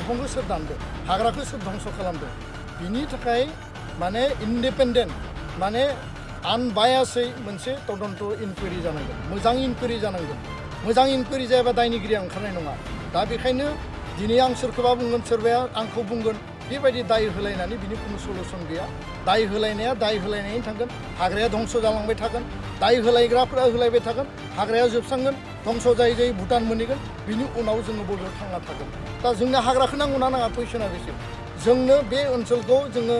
दंफांखौ सोर दानदों हाग्राखौ सोर धंस खालामदों बिनि थाखाय माने इन्डिपेन्डेन्ट माने आनबायासै मोनसे तदन्त इनकुवेरि जानांगोन मोजां इनकुवेरि जानांगोन मोजां इनकुवेरि जायाबा दायनिगिरिया ओंखारनाय नङा दा बेखायनो दिनै आं सोरखौबा बुंगोन सोरबाया आंखौ बुंगोन बेबायदि दाय होलायनानै बिनि खुनु सलुसन गैया दाय होलायनाया दाय होलायनायनि थांगोन हाग्राया धंस जालांबाय थागोन दाय होलायग्राफोरा होलायबाय थागोन हाग्राया जोबस्रांगोन धंस जायै जायै भुटान मोनहैगोन बिनि उनाव जोङो बबेयाव थांना थागोन दा जोंनो हाग्राखौ नांगौना नाङा कुइसना बेसो जोंनो बे ओनसोलखौ जोङो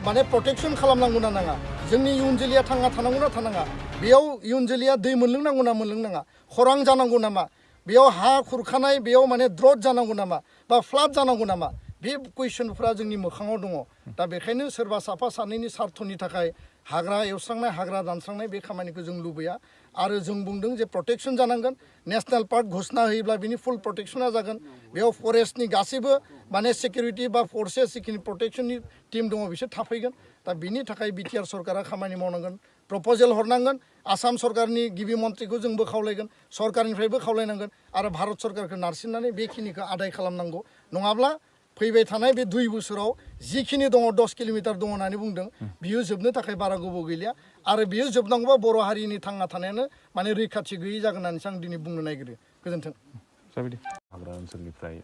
माने प्रटेक्सन खालामनांगौ ना नाङा जोंनि इयुन जोलैया थांना थानांगौ ना थानाङा बेयाव इयुन जोलैया दै मोनलोंनांगौ ना मोनलोंनाङा खरां जानांगौ नामा बेयाव हा खुरखानाय बेयाव माने द्रट जानांगौ नामा बा फ्लाड जानांगौ नामा बे कुइसनफ्रा जोंनि मोखाङाव दङ दा बेखायनो सोरबा साफा सानैनि सार्थनि थाखाय हाग्रा एवस्रांनाय हाग्रा दानस्रांनाय बे खामानिखौ जों लुबैया आरो जों बुंदों जे प्रटेक्सन जानांगोन नेशनेल पार्क घोषणा होयोब्ला बिनि फुल प्रटेक्सना जागोन बेयाव फरेस्टनि गासैबो माने सिकिउरिटि बा फर्सेस जिखिनि प्रटेक्सननि टीम दङ बिसोर थाफैगोन दा बिनि थाखाय बिटिआर सरकारा खामानि मावनांगोन प्रप'जेल हरनांगोन आसाम सरकारनि गिबि मन्थ्रिखौ जोंबो खावलायगोन सरकारनिफ्रायबो खावलायनांगोन आरो भारत सरकारखौ नारसिननानै बेखिनिखौ आदाय खालामनांगौ नङाब्ला फैबाय थानाय बे 2 बोसोराव जिखिनि दङ 10 किल'मिटार दङ होननानै बुंदों बियो जोबनो थाखाय बारा गोबाव गैलिया आरो बियो जोबनांगौबा बर' हारिनि थांना थानायानो माने रैखाथि गैयै जागोन होननानैसो आं दिनै बुंनो नागिरो गोजोन्थों हाग्रा ओनसोलनिफ्राय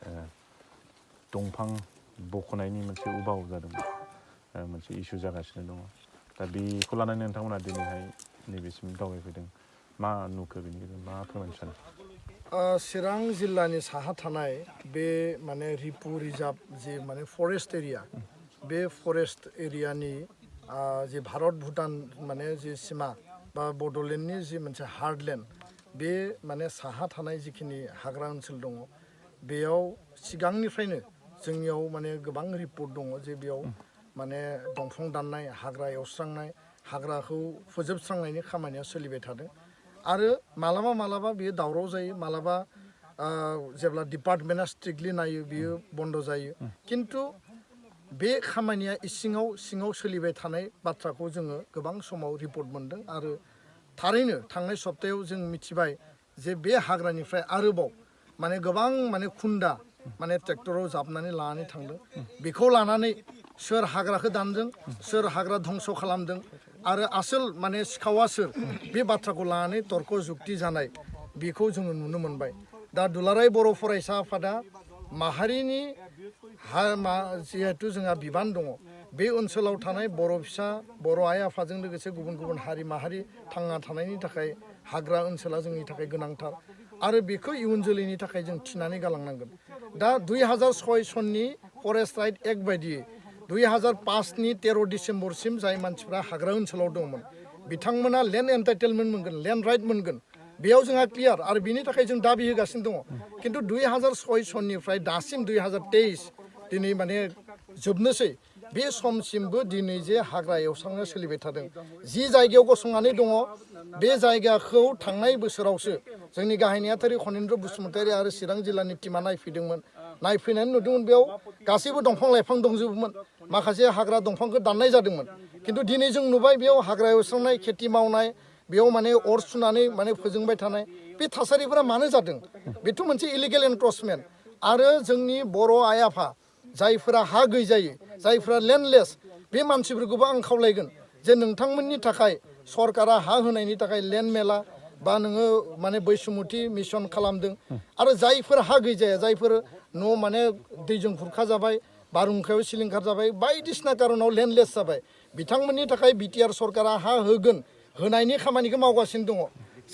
दंफां बख'नायनि मोनसे उबाव जादोंमोन मोनसे इस्यु जागासिनो दङ दा बेखौ लानानै नोंथांमोना दिनैहाय नैबेसिम दावबायफैदों मा नुखो बेनि गेजेरजों मा फोरमायनो सानो चिरां जिल्लानि साहा थानाय बे माने रिपु रिजार्भ जे माने फरेस्ट एरिया बे फरेस्ट एरियानि जे भारत भुटान माने जे सिमा बा बड'लेण्डनि जि मोनसे हार्डलेण्ड बे माने साहा थानाय जिखिनि हाग्रा ओनसोल दङ बेयाव सिगांनिफ्रायनो जोंनियाव माने गोबां रिपर्ट दङ जे बेयाव माने दंफां दाननाय हाग्रा एवस्रांनाय हाग्राखौ फोजोबस्रांनायनि खामानिया सोलिबाय थादों आरो मालाबा मालाबा बियो दावराव जायो मालाबा जेब्ला डिपार्टमेन्टआ स्ट्रिक्टलि नायो बियो बन्द जायो किन्तु बे खामानिया सिङाव सोलिबाय थानाय बाथ्राखौ जोङो गोबां समाव रिपर्ट मोन्दों आरो थारैनो थांनाय सप्तायाव जों मिथिबाय जे बे हाग्रानिफ्राय आरोबाव माने गोबां माने खुन्दा माने ट्रेक्टराव जाबनानै लानानै थांदों बेखौ लानानै सोर हाग्राखौ दानदों सोर हाग्रा धंस खालामदों आरो आसोल माने सिखावा सोर बे बाथ्राखौ लानानै तर्क जुक्ति जानाय बेखौ जोङो नुनो मोनबाय दा दुलाराय बर' फरायसा आफादा माहारिनि जिहेतु जोंहा बिबान दङ बे ओनसोलाव थानाय बर' फिसा बर' आइ आफाजों लोगोसे गुबुन गुबुन हारि माहारि थांना थानायनि थाखाय हाग्रा ओनसोला जोंनि थाखाय गोनांथार आरो बेखौ इयुन जोलैनि थाखाय जों थिनानै गालांनांगोन दा 2006 सननि फरेस्ट राइट एक्ट बायदियै 2005नि 13 डिसेम्बरसिम जाय मानसिफ्रा हाग्रा ओनसोलाव दंमोन बिथांमोना लेन्ड एन्टाइटेलमेन्ट मोनगोन लेन्ड राइट मोनगोन बेयाव जोंहा क्लियार आरो बिनि थाखाय जों दाबि होगासिनो दङ किन्तु 2006 सननिफ्राय दासिम 2023 दिनै माने जोबनोसै बे समसिमबो दिनै जे हाग्रा एवस्रांनाया सोलिबाय थादों जि जायगायाव गसंनानै दङ बे जायगाखौ थांनाय बोसोरावसो जोंनि गाहाय नेहाथारि खनेन्द्र बसुमतारी आरो चिरां जिल्लानि टिमा नायफैदोंमोन नायफैनानै नुदोंमोन बेयाव गासैबो दंफां लाइफां दंजोबोमोन माखासे हाग्रा दंफांखौ दाननाय जादोंमोन किन्तु दिनै जों नुबाय बेयाव हाग्रा एवस्रांनाय खेथि मावनाय बेयाव माने अर सुनानै माने फोजोंबाय थानाय बे थासारिफोरा मानो जादों बेथ' मोनसे इलिगेल एनक्रचमेन्ट आरो जोंनि बर' आइ आफा जायफोरा हा गैजायै जायफोरा लेन्डलेस बे मानसिफोरखौबो आं खावलायगोन जे नोंथांमोननि थाखाय सरकारा हा होनायनि थाखाय लेन्ड मेला बा नोङो माने बैसुमुथि मिशन खालामदों आरो जायफोर हा गैजाया जायफोर न' माने दैजों खुरखा जाबाय बारहुंखायाव सिलिंखार जाबाय बायदिसिना कारनाव लेन्डलेस जाबाय बिथांमोननि थाखाय बिटिआर सरकारा हा होगोन होनायनि खामानिखौ मावगासिनो दङ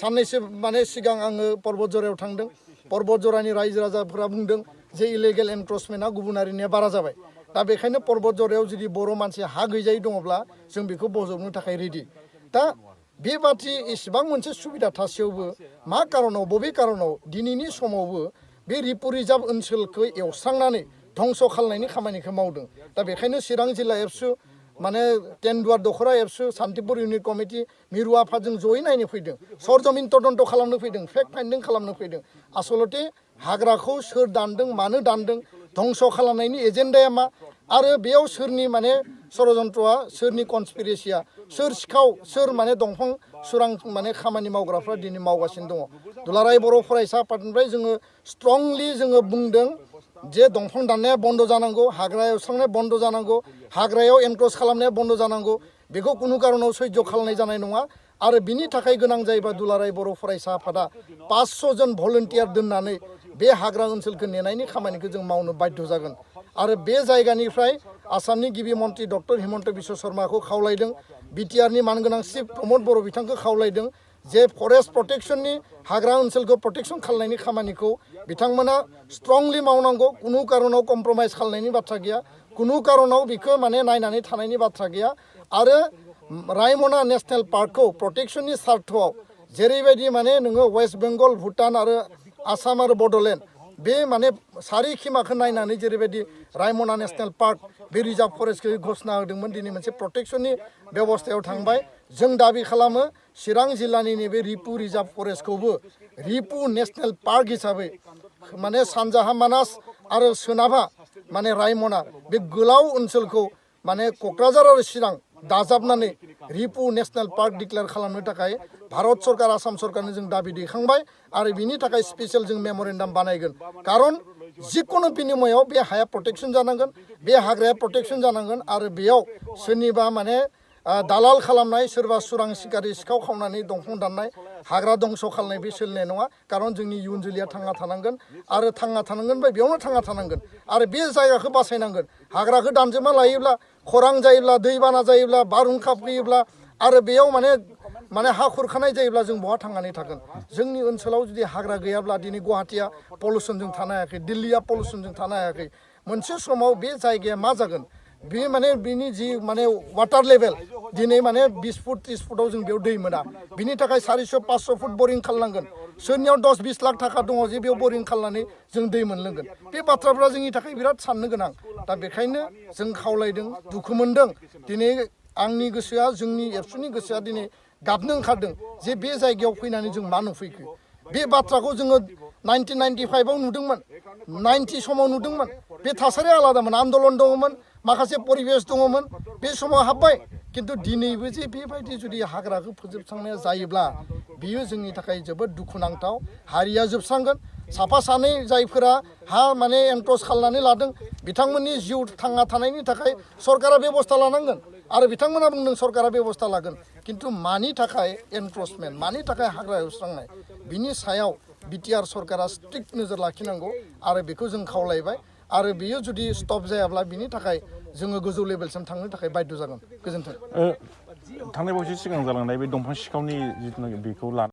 साननैसो माने सिगां आङो पर्बतजरायाव थांदों पर्बतजरानि रायजो राजाफोरा बुंदों जे इलिगेल एनक्रचमेन्टआ गुबुन हारिनिया बारा जाबाय दा बेखायनो पर्बतजरायाव जुदि बर' मानसि हा गैजायै दङब्ला जों बेखौ बजबनो थाखाय रेडि दा बेबादि एसेबां मोनसे सुबिदा थासेयावबो मा कारनाव बबे कारनाव दिनैनि समावबो बे रिपु रिजार्भ ओनसोलखौ एवस्रांनानै धंस खालामनायनि खामानिखौ मावदों दा बेखायनो चिरां जिल्ला एबसु माने टेन्डुवार दखरा एबसु सान्तिपुर इउनिट कमिटि मिरु आफादजों जयै नायनो फैदों सरजमिन तदन्त खालामनो फैदों फेक्ट फाइन्डिं खालामनो फैदों आसलते हाग्राखौ सोर दानदों मानो दानदों धंस खालामनायनि एजेन्डाया मा आरो बेयाव सोरनि माने षड़यन्त्रआ सोरनि कनस्पिरेसिया सोर सिखाव सोर माने दंफां सुरां माने खामानि मावग्राफ्रा दिनै मावगासिनो दङ दुलाराय बर' फरायसा आफादनिफ्राय जोङो स्ट्रंलि जोङो बुंदों जे दंफां दाननाया बन्द जानांगौ हाग्रा एवस्रांनाया बन्द जानांगौ हाग्रायाव एनक्रोच खालामनाया बन्द जानांगौ बेखौ कुनु कारनाव सैज्य खालामनाय जानाय नङा आरो बिनि थाखाय गोनां जायोबा दुलाराय बर' फरायसा आफादा 500 जन भलन्टियार दोननानै बे हाग्रा ओनसोलखौ नेनायनि खामानिखौ जों मावनो बाध्य जागोन आरो बे जायगानिफ्राय आसामनि गिबि मन्त्रि डक्टर हिमन्त बिश्व शर्माखौ खावलायदों बिटिआरनि मानगोनां चिफ प्रमद बर' बिथांखौ खावलायदों जे फरेस्ट प्रटेक्शननि हाग्रा ओनसोलखौ प्रटेक्शन खालामनायनि खामानिखौ बिथांमोना स्ट्रंलि मावनांगौ कुनु कारनाव कम्प्रमाइज खालामनायनि बाथ्रा गैया कुनु कारनाव बिखौ माने नायनानै थानायनि बाथ्रा गैया आरो रायमना नेशनेल पार्कखौ प्रटेक्शननि सार्थआव जेरैबायदि माने नोङो वेस्ट बेंगल भुटान आरो आसाम आरो बड'लेण्ड बे माने सारि खिमाखौ नायनानै जेरैबायदि रायमना नेशनेल पार्क बे रिजार्भ फरेस्टखौ घोषणा होदोंमोन दिनै मोनसे प्रटेक्शननि बेबस्थायाव थांबाय जों दाबि खालामो चिरां जिल्लानि नैबे रिपु रिजार्भ फरेस्टखौबो रिपु नेशनेल पार्क हिसाबै माने सानजाहा मानास आरो सोनाबहा माने रायमना बे गोलाव ओनसोलखौ माने क'क्राझार आरो चिरां दाजाबनानै रिपु नेशनेल पार्क डिक्लेयार खालामनो थाखाय भारत सरकार आसाम सरकारनो जों दाबि दैखांबाय आरो बिनि थाखाय स्पेशल जों मेम'रेन्डाम बानायगोन कारन जिकुनु बिनिमयाव बे हाया प्रटेक्शन जानांगोन बे हाग्राया प्रटेक्शन जानांगोन आरो बेयाव सोरनिबा माने दालाल खालामनाय सोरबा सुरां सिखारि सिखाव खावनानै दंफां दाननाय हाग्रा दंस' खालामनाय बे सोलिनाय नङा कारन जोंनि इयुन जोलैया थांना थानांगोन आरो थांना थानांगोन बा बेयावनो थांना थानांगोन आरो बे जायगाखौ बासायनांगोन हाग्राखौ दानजोबना लायोब्ला खरां जायोब्ला दैबाना जायोब्ला बारहुंखा फैयोब्ला आरो बेयाव माने हा खुरखानाय जायोब्ला जों बहा थांनानै थागोन जोंनि ओनसोलाव जुदि हाग्रा गैयाब्ला दिनै गुवाहाटिया पलिउसनजों थानो हायाखै दिल्लीया पलिउसनजों थानो हायाखै मोनसे समाव बे जायगाया मा जागोन बे माने बिनि जि माने वाटार लेभेल दिनै माने 20 फुट 30 फुटाव जों बेयाव दै मोना बिनि थाखाय 400-500 फुट बरिं खालामनांगोन सोरनियाव 10-20 लाख थाखा दङ जे बेयाव बरिं खालामनानै जों दै मोनलोंगोन बे बाथ्राफ्रा जोंनि थाखाय बिराद साननो गोनां दा बेखायनो जों खावलायदों दुखु मोनदों दिनै आंनि गोसोआ जोंनि एबसुनि गोसोआ दिनै गाबनो ओंखारदों जे बे जायगायाव फैनानै जों मा नुफैखो बे बाथ्राखौ जोङो 1995 आव नुदोंमोन 90 समाव नुदोंमोन बे थासारिया आलादामोन आन्दलन दङमोन माखासे परिबेस दङमोन बे समाव हाबबाय किन्तु दिनैबो जे बेबायदि जुदि हाग्राखौ फोजोबस्रांनाया जायोब्ला बियो जोंनि थाखाय जोबोद दुखुनांथाव हारिया जोबस्रांगोन साफा सानै जायफोरा हा माने एनक्रोच खालामनानै लादों बिथांमोननि जिउ थांना थानायनि थाखाय सरकारा बेबस्था लानांगोन आरो बिथांमोना बुंदों सरकारा बेबस्था लागोन किन्तु मानि थाखाय एनक्रोचमेन्ट मानि थाखाय हाग्रा एवस्रांनाय बिनि सायाव बिटिआर सरकारा स्ट्रिक्ट नोजोर लाखिनांगौ आरो बेखौ जों खावलायबाय आरो बियो जुदि स्टप जायाब्ला बिनि थाखाय जोङो गोजौ लेभेलसिम थांनो थाखाय बाध्य जागोन गोजोन्थों थांनाय बावैसो सिगां जालांनाय बे दंफां सिखावनि जिथुनाखि बेखौ